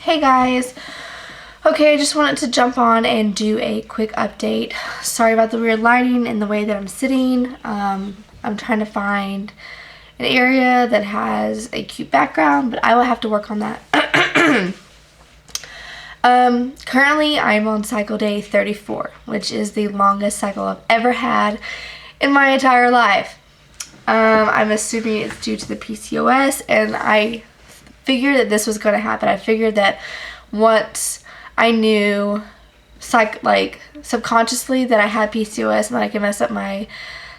Hey guys. Okay, I just wanted to jump on and do a quick update. Sorry about the weird lighting and the way that I'm sitting. I'm trying to find an area that has a cute background, but I will have to work on that. Currently I'm on cycle day 34, which is the longest cycle I've ever had in my entire life. I'm assuming it's due to the PCOS, and I figured that this was going to happen. I figured that once I knew subconsciously that I had PCOS and that I could mess up my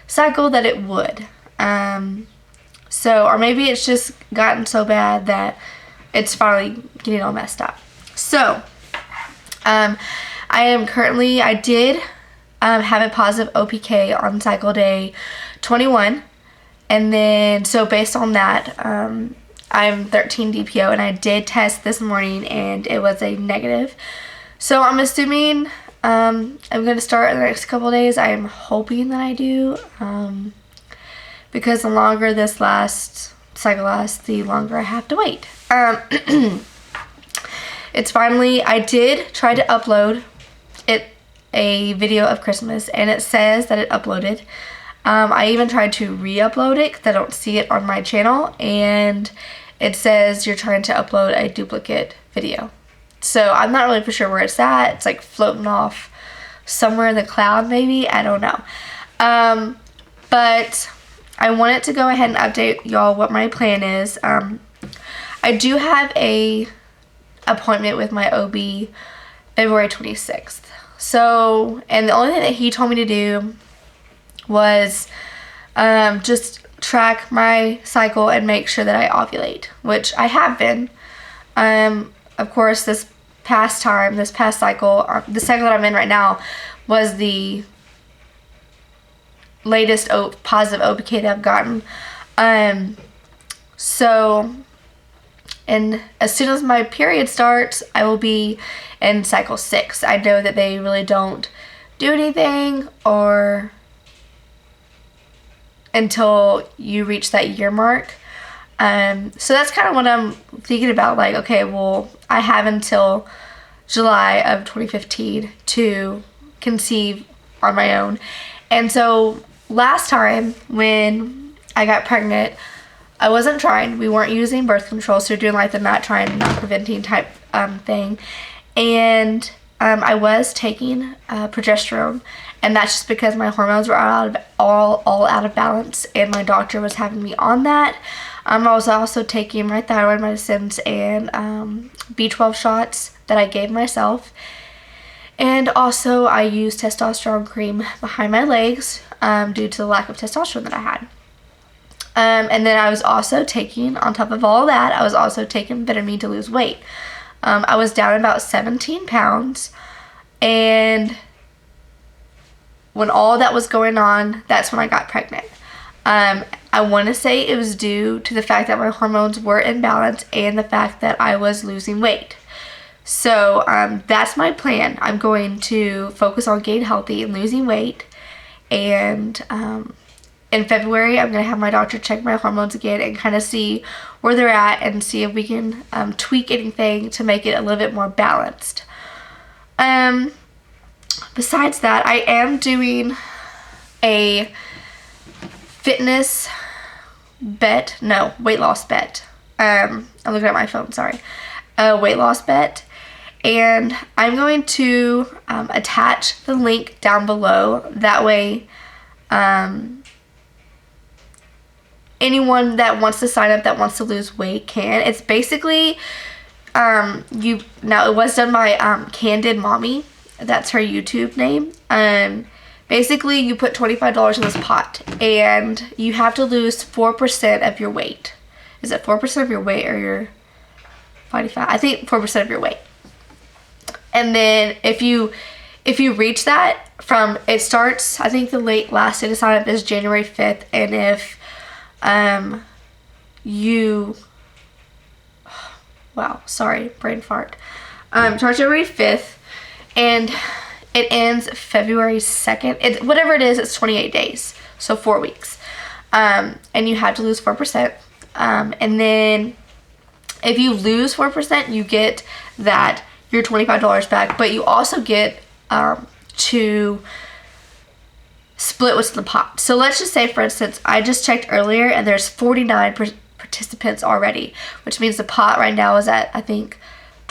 cycle, that it would. Or maybe it's just gotten so bad that it's finally getting all messed up. So, I did have a positive OPK on cycle day 21. And then, so based on that, I'm 13 DPO, and I did test this morning and it was a negative. So I'm assuming I'm going to start in the next couple of days. I'm hoping that I do, because the longer this cycle lasts, the longer I have to wait. I did try to upload a video of Christmas, and it says that it uploaded. I even tried to re-upload it because I don't see it on my channel, and it says you're trying to upload a duplicate video. So I'm not really for sure where it's at. It's like floating off somewhere in the cloud maybe. I don't know. But I wanted to go ahead and update y'all what my plan is. I do have a appointment with my OB February 26th. So, and the only thing that he told me to do was just track my cycle and make sure that I ovulate, which I have been. Of course, this past cycle, the cycle that I'm in right now was the latest positive OPK that I've gotten. And as soon as my period starts, I will be in cycle 6. I know that they really don't do anything until you reach that year mark. So that's kind of what I'm thinking about. Like, okay, well, I have until July of 2015 to conceive on my own. And so last time when I got pregnant, I wasn't trying. We weren't using birth control, so we're doing like the not trying, not preventing type thing. And I was taking progesterone, and that's just because my hormones were all out of balance, and my doctor was having me on that. I was also taking my thyroid medicines and B12 shots that I gave myself. And also I used testosterone cream behind my legs due to the lack of testosterone that I had. And then I was also taking, on top of all that, I was also taking vitamin to lose weight. I was down about 17 pounds, and when all that was going on, that's when I got pregnant. I want to say it was due to the fact that my hormones were imbalanced and the fact that I was losing weight. So that's my plan. I'm going to focus on getting healthy and losing weight. And in February, I'm going to have my doctor check my hormones again and kind of see where they're at and see if we can tweak anything to make it a little bit more balanced. Besides that, I am doing a weight loss bet. I'm looking at my phone, sorry. A weight loss bet. And I'm going to attach the link down below. That way, anyone that wants to sign up that wants to lose weight can. It's basically, it was done by Candid Mommy. That's her YouTube name. Basically, you put $25 in this pot, and you have to lose 4% of your weight. Is it 4% of your weight or your body fat? I think 4% of your weight. And then if you reach that, it starts, I think the last day to sign up is January 5th, and if brain fart. Starts January 5th, and it ends February 2nd. Whatever it is, it's 28 days, so 4 weeks. And you have to lose 4%. And then If you lose 4%, you get that your $25 back, but you also get to split what's in the pot. So let's just say, for instance, I just checked earlier and there's 49 participants already, which means the pot right now is at, I think,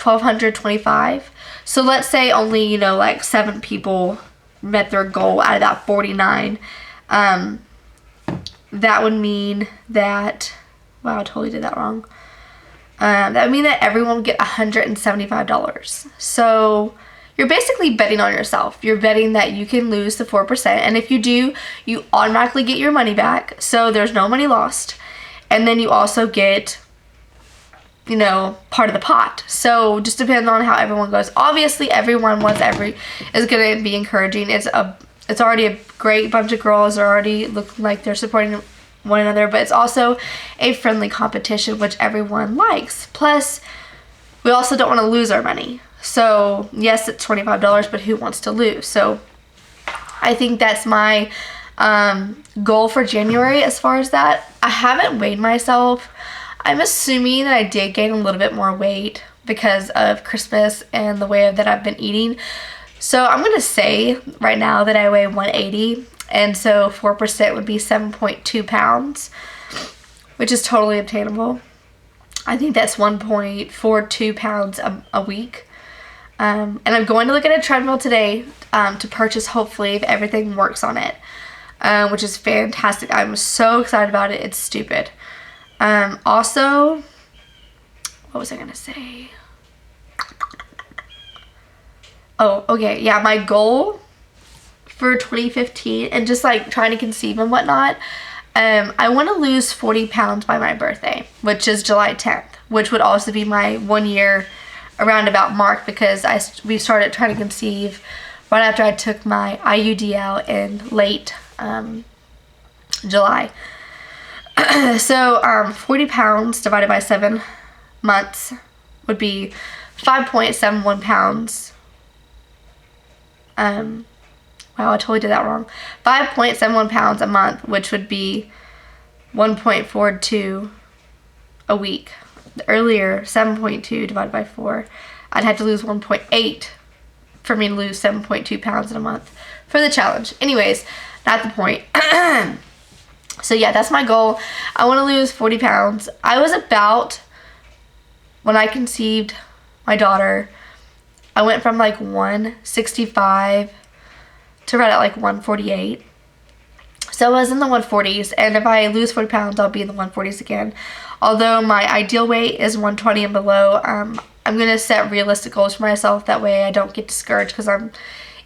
1,225. So let's say only, you know, like 7 people met their goal out of that 49. That would mean that, wow, I totally did that wrong. That would mean that everyone would get $175. So you're basically betting on yourself. You're betting that you can lose the 4%. And if you do, you automatically get your money back. So there's no money lost. And then you also get, you know, part of the pot. So just depends on how everyone goes. Obviously, everyone is going to be encouraging. It's already a great bunch of girls are already looking like they're supporting one another, but it's also a friendly competition, which everyone likes. Plus, we also don't want to lose our money. So yes, it's $25, but who wants to lose? So I think that's my goal for January as far as that. I haven't weighed myself. I'm assuming that I did gain a little bit more weight because of Christmas and the way that I've been eating. So I'm going to say right now that I weigh 180, and so 4% would be 7.2 pounds, which is totally obtainable. I think that's 1.42 pounds a week. And I'm going to look at a treadmill today to purchase, hopefully, if everything works on it, which is fantastic. I'm so excited about it. It's stupid. Also, what was I going to say? Oh, okay. Yeah, my goal for 2015 and just like trying to conceive and whatnot, I want to lose 40 pounds by my birthday, which is July 10th, which would also be my 1 year roundabout mark because we started trying to conceive right after I took my IUD out in late July. So 40 pounds divided by 7 months would be 5.71 pounds. Wow, I totally did that wrong. 5.71 pounds a month, which would be 1.42 a week. Earlier, 7.2 divided by 4. I'd have to lose 1.8 for me to lose 7.2 pounds in a month for the challenge. Anyways, not the point. So yeah, that's my goal. I want to lose 40 pounds. I was about, when I conceived my daughter, I went from like 165 to right at like 148. So I was in the 140s, and if I lose 40 pounds, I'll be in the 140s again. Although my ideal weight is 120 and below, I'm going to set realistic goals for myself. That way I don't get discouraged because I'm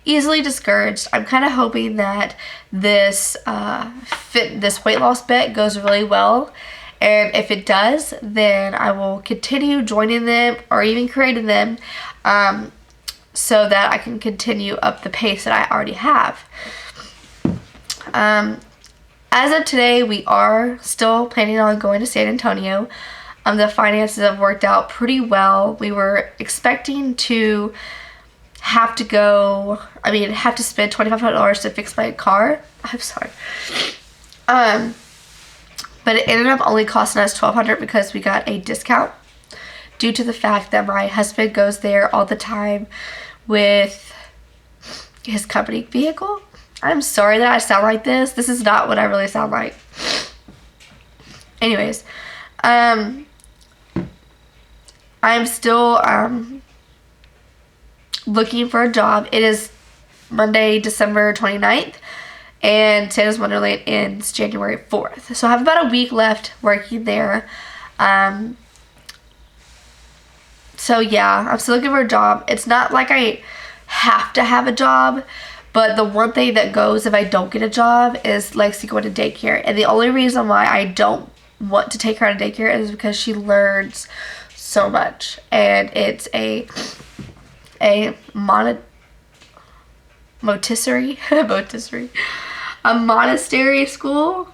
easily discouraged. I'm kind of hoping that this weight loss bet goes really well. And if it does, then I will continue joining them or even creating them so that I can continue up the pace that I already have. As of today, we are still planning on going to San Antonio. The finances have worked out pretty well. We were expecting to have to spend $2,500 to fix my car. I'm sorry. But it ended up only costing us $1,200 because we got a discount due to the fact that my husband goes there all the time with his company vehicle. I'm sorry that I sound like this. This is not what I really sound like. Anyways, I'm still looking for a job. It is Monday, December 29th, and Santa's Wonderland ends January 4th. So I have about a week left working there. So yeah, I'm still looking for a job. It's not like I have to have a job, but the one thing that goes if I don't get a job is Lexi going to daycare. And the only reason why I don't want to take her to daycare is because she learns so much. And it's a Montessori a monastery school.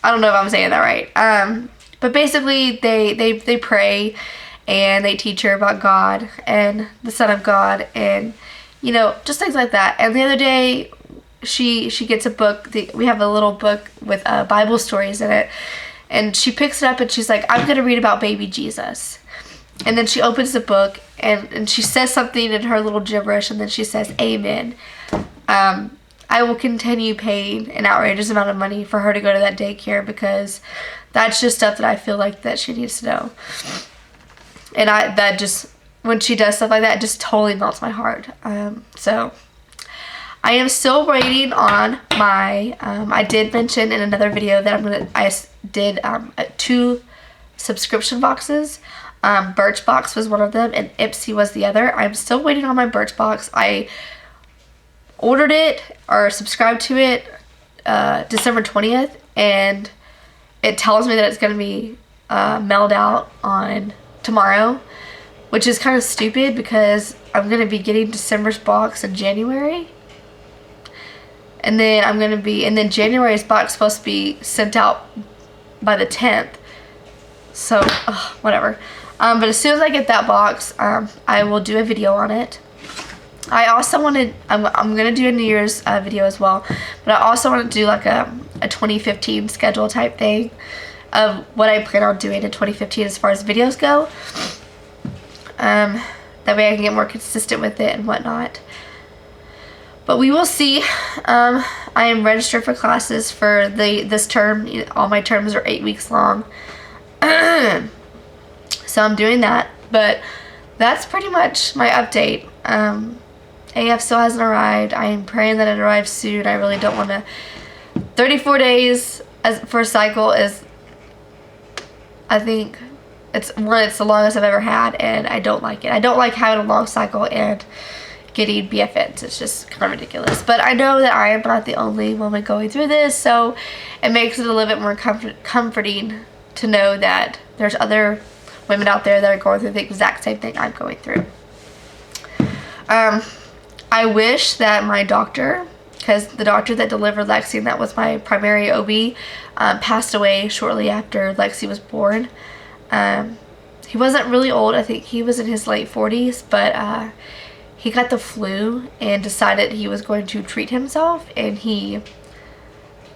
I don't know if I'm saying that right. But basically they pray and they teach her about God and the Son of God and just things like that. And the other day she gets a book. We have a little book with Bible stories in it, and she picks it up and she's like, I'm gonna read about baby Jesus. And then she opens the book and she says something in her little gibberish, and then she says, "Amen. I will continue paying an outrageous amount of money for her to go to that daycare, because that's just stuff that I feel like that she needs to know." And that just, when she does stuff like that, it just totally melts my heart. So I am still waiting on my, I did mention in another video that I did 2 subscription boxes. Birchbox was one of them and Ipsy was the other. I'm still waiting on my Birchbox. I ordered it or subscribed to it December 20th, and it tells me that it's going to be mailed out on tomorrow, which is kind of stupid because I'm going to be getting December's box in January. And then January's box is supposed to be sent out by the 10th. So, whatever. But as soon as I get that box, I will do a video on it. I also wanted, I'm going to do a New Year's video as well, but I also want to do like a 2015 schedule type thing of what I plan on doing in 2015 as far as videos go. That way I can get more consistent with it and whatnot. But we will see. I am registered for classes for this term. All my terms are 8 weeks long. So I'm doing that. But that's pretty much my update. AF still hasn't arrived. I am praying that it arrives soon. I really don't want to. 34 days for a cycle is, I think, it's the longest I've ever had, and I don't like it. I don't like having a long cycle and getting BFNs. It's just kind of ridiculous. But I know that I am not the only woman going through this, so it makes it a little bit more comforting to know that there's other women out there that are going through the exact same thing I'm going through. I wish that my doctor, because the doctor that delivered Lexi, and that was my primary OB, passed away shortly after Lexi was born. He wasn't really old. I think he was in his late 40s, but he got the flu and decided he was going to treat himself, and he,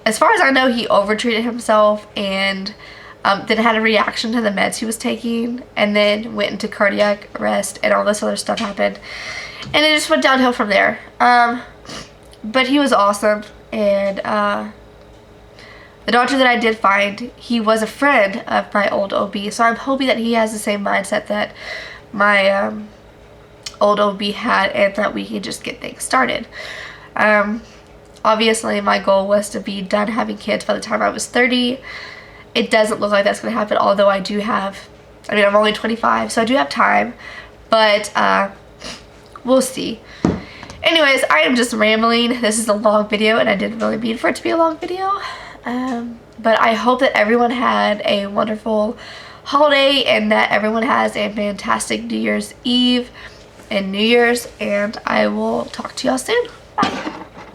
as far as I know, he overtreated himself and then had a reaction to the meds he was taking, and then went into cardiac arrest, and all this other stuff happened, and it just went downhill from there. But he was awesome, and the doctor that I did find, he was a friend of my old OB, so I'm hoping that he has the same mindset that my old OB had, and that we can just get things started. Obviously, my goal was to be done having kids by the time I was 30. It doesn't look like that's going to happen, although I do have, I'm only 25, so I do have time, but we'll see. Anyways, I am just rambling. This is a long video, and I didn't really mean for it to be a long video. But I hope that everyone had a wonderful holiday, and that everyone has a fantastic New Year's Eve and New Year's, and I will talk to y'all soon. Bye.